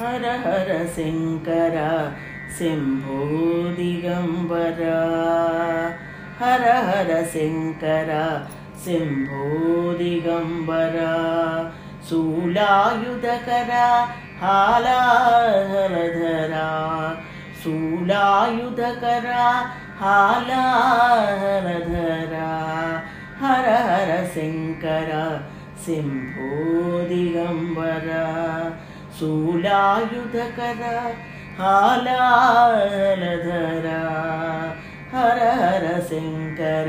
हर हर शंकर शंभो दिगंबर हर हर शंकर शंभो दिगंबर शूलायुधकर हालाहलधरा शूलायुधकर हालाहलधरा हर हर शंकर शंभो दिगंबर शूलायुधकर हालाहलधरा हर हर शंकर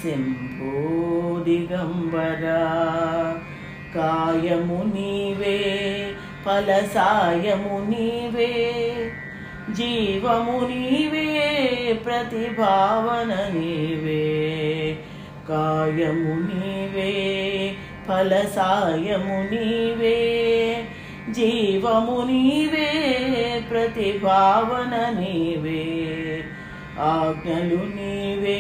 शंभो दिगंबर कायमु नीवे फलसायमु नीवे जीवमु नीवे प्रतिभावन नीवे कायमु नीवे फलसायमु नीवे जीवमु नीवे प्रतिभावन नीवे आज्ञलु नीवे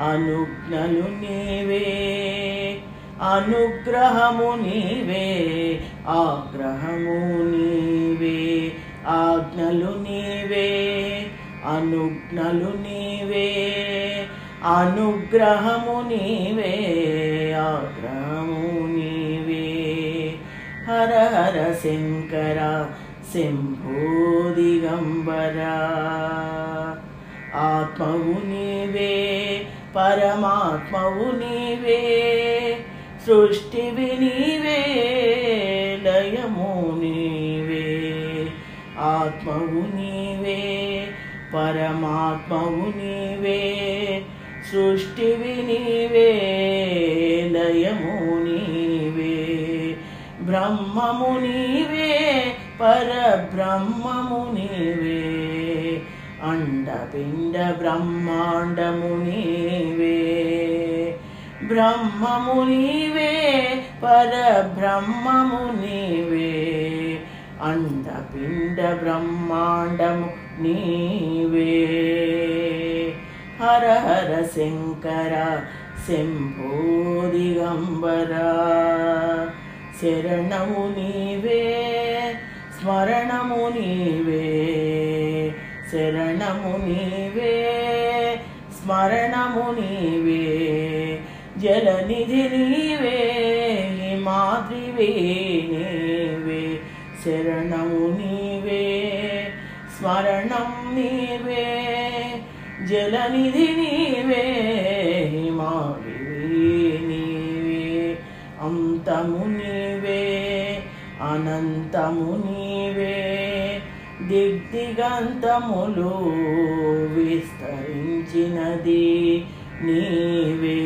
अनुज्ञलु नीवे अनुग्रहमु नीवे आग्रहमु नीवे आज्ञलु नीवे अनुज्ञलु नीवे अनुग्रहमु नीवे आग्रहमु नीवे हर हर शंकर शंभो दिगंबर आत्मवु नीवे परमात्मवु नीवे सृष्टिवि नीवे लयमु नीवे आत्मवु नीवे परमात्मवु नीवे सृष्टिवि नीवे लयमु नीवे ब्रह्ममु नीवे परब्रह्ममु नीवे अंडपिंड ब्रह्मांडमु नीवे ब्रह्ममु नीवे परब्रह्ममु नीवे अंडपिंड ब्रह्मांडमु नीवे हर हर शंकर शंभो दिगंबर शरणमु नीवे स्मरणमु नीवे शरणमु नीवे स्मरणमु नीवे जलनिधि नीवे हिमाद्रिवे नीवे शरणमु नीवे स्मरणं नीवे जलनिधि नीवे हिमाद्रिवे नीवे अंतमु नीवे अनंतमु नीवे దిగ్దిగంతములు విస్తరించినది నీవే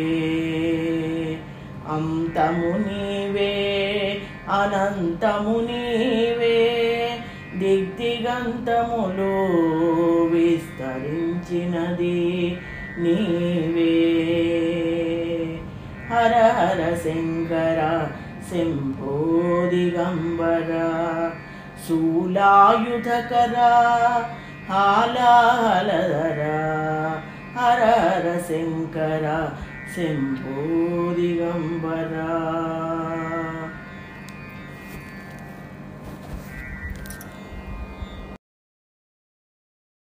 అంతము నీవే అనంతము నీవే దిగ్దిగంతములు విస్తరించినది నీవే హర హర శంకర శంభో దిగంబర शूलायुधकर हालाहलधरा हर हर शंकर शंभो दिगंबर।